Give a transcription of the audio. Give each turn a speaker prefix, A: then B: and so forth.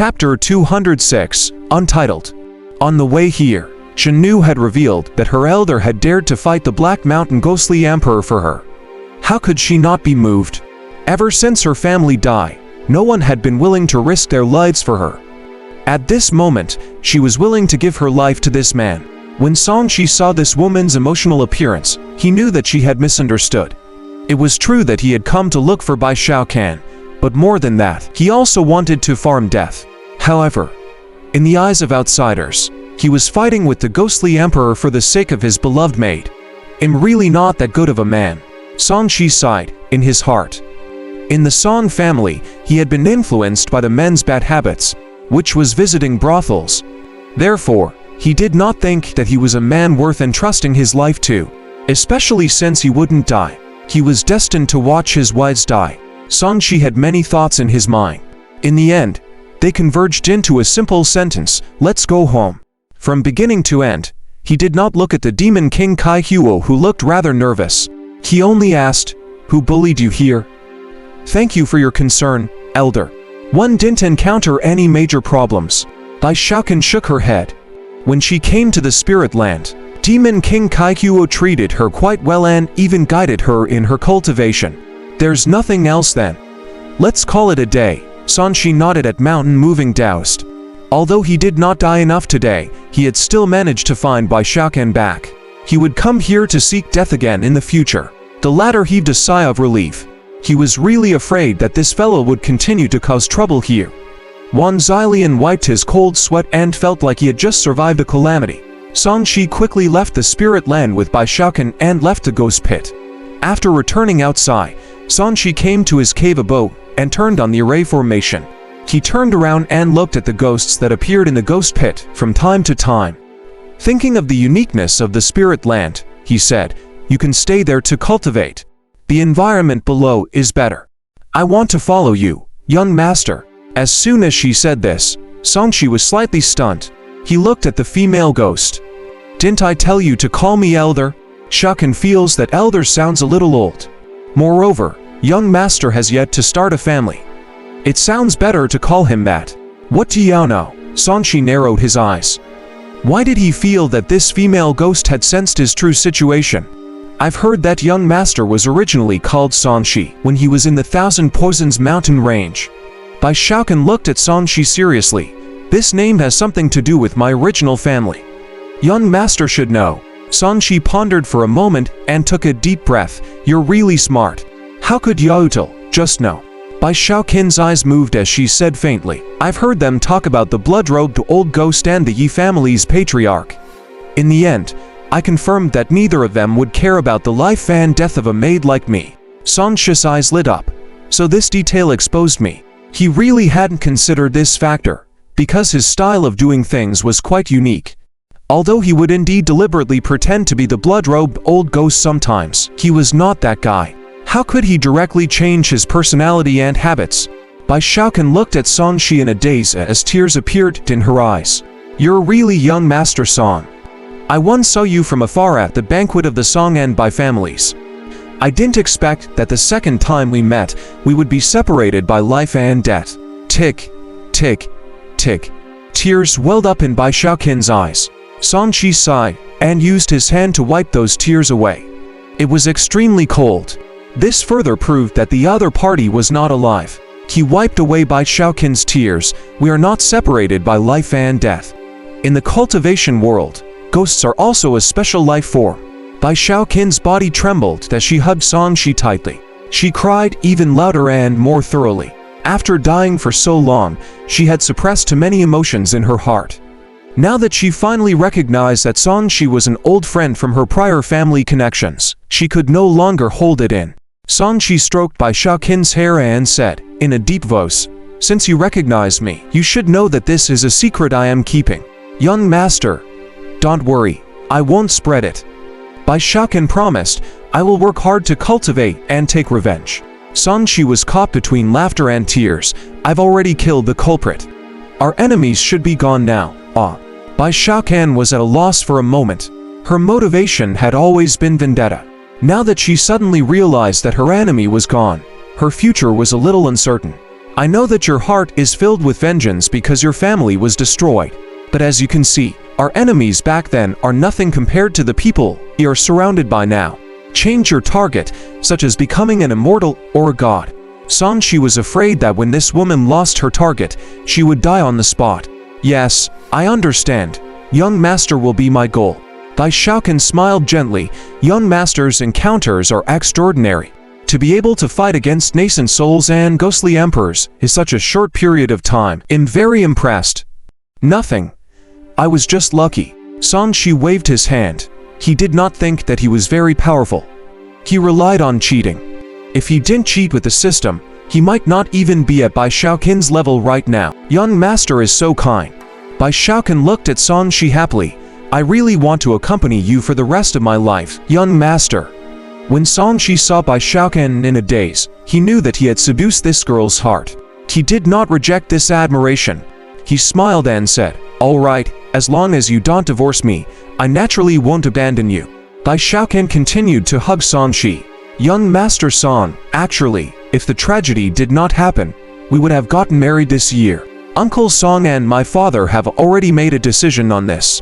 A: Chapter 206, Untitled. On the way here, Shanu had revealed that her elder had dared to fight the Black Mountain ghostly emperor for her. How could she not be moved? Ever since her family died, no one had been willing to risk their lives for her. At this moment, she was willing to give her life to this man. When Songshi saw this woman's emotional appearance, he knew that she had misunderstood. It was true that he had come to look for Bai Xiaocan, but more than that, he also wanted to farm death. However, in the eyes of outsiders, he was fighting with the ghostly emperor for the sake of his beloved maid. I'm really not that good of a man, Songshi sighed, in his heart. In the Song family, he had been influenced by the men's bad habits, which was visiting brothels. Therefore, he did not think that he was a man worth entrusting his life to, especially since he wouldn't die. He was destined to watch his wives die. Songshi had many thoughts in his mind. In the end, they converged into a simple sentence, "Let's go home." From beginning to end, he did not look at the demon king Kai Huo, who looked rather nervous. He only asked, "Who bullied you here?" "Thank you for your concern, elder. One didn't encounter any major problems." Bai Xiaocan shook her head. When she came to the spirit land, Demon King Kai Huo treated her quite well and even guided her in her cultivation. "There's nothing else then. Let's call it a day." Songshi nodded at mountain moving doused. Although he did not die enough today, he had still managed to find Bai Xiaocan back. He would come here to seek death again in the future. The latter heaved a sigh of relief. He was really afraid that this fellow would continue to cause trouble here. Wan Xilian wiped his cold sweat and felt like he had just survived a calamity. Songshi quickly left the spirit land with Bai Xiaocan and left the ghost pit. After returning outside, Songshi came to his cave abode and turned on the array formation. He turned around and looked at the ghosts that appeared in the ghost pit from time to time. Thinking of the uniqueness of the spirit land, he said, "You can stay there to cultivate. The environment below is better. I want to follow you, young master." As soon as she said this, Songshi was slightly stunned. He looked at the female ghost. "Didn't I tell you to call me elder?" Xiaocan feels that elder sounds a little old. Moreover, young master has yet to start a family. It sounds better to call him that. "What do you know?" Songshi narrowed his eyes. Why did he feel that this female ghost had sensed his true situation? "I've heard that young master was originally called Songshi when he was in the Thousand Poisons mountain range." Bai Xiaocan looked at Songshi seriously. "This name has something to do with my original family. Young master should know." Songshi pondered for a moment and took a deep breath. "You're really smart. How could Untitled just know?" Bai Xiaocan's eyes moved as she said faintly, "I've heard them talk about the blood-robed old ghost and the Yi family's patriarch. In the end, I confirmed that neither of them would care about the life and death of a maid like me." Songshi's eyes lit up. So this detail exposed me. He really hadn't considered this factor, because his style of doing things was quite unique. Although he would indeed deliberately pretend to be the blood-robed old ghost sometimes, he was not that guy. How could he directly change his personality and habits? Bai Xiaocan looked at Songshi in a daze as tears appeared in her eyes. "You're really young Master Song. I once saw you from afar at the banquet of the Song and Bai families. I didn't expect that the second time we met, we would be separated by life and death." Tick, tick, tick. Tears welled up in Bai Xiaocan's eyes. Songshi sighed and used his hand to wipe those tears away. It was extremely cold. This further proved that the other party was not alive. He wiped away Bai Xiaocan's tears. "We are not separated by life and death. In the cultivation world, ghosts are also a special life form." Bai Xiaocan's body trembled as she hugged Songshi tightly. She cried even louder and more thoroughly. After dying for so long, she had suppressed too many emotions in her heart. Now that she finally recognized that Songshi was an old friend from her prior family connections, she could no longer hold it in. Songshi stroked Bai Xiaocan's hair and said, in a deep voice, "Since you recognize me, you should know that this is a secret I am keeping. Young master, don't worry, I won't spread it." Bai Xiaocan promised, "I will work hard to cultivate and take revenge." Songshi was caught between laughter and tears. "I've already killed the culprit. Our enemies should be gone now." Bai Xiaocan was at a loss for a moment. Her motivation had always been vendetta. Now that she suddenly realized that her enemy was gone, her future was a little uncertain. I know that your heart is filled with vengeance because your family was destroyed. But as you can see, our enemies back then are nothing compared to the people you are surrounded by now. Change your target, such as becoming an immortal or a god. Songshi was afraid that when this woman lost her target, she would die on the spot. Yes, I understand. Young master will be my goal. Bai Shaokan smiled gently. Young master's encounters are extraordinary. To be able to fight against nascent souls and ghostly emperors is such a short period of time. I'm very impressed. Nothing. I was just lucky. Songshi waved his hand. He did not think that he was very powerful. He relied on cheating. If he didn't cheat with the system, he might not even be at Bai Shaokan's level right now. Young master is so kind. Bai Shaokan looked at Songshi happily. I really want to accompany you for the rest of my life, young master. When Songshi saw Bai Shaokan in a daze, he knew that he had seduced this girl's heart. He did not reject this admiration. He smiled and said, "All right, as long as you don't divorce me, I naturally won't abandon you." Bai Shaokan continued to hug Songshi. Young Master Song, actually, if the tragedy did not happen, we would have gotten married this year. Uncle Song and my father have already made a decision on this.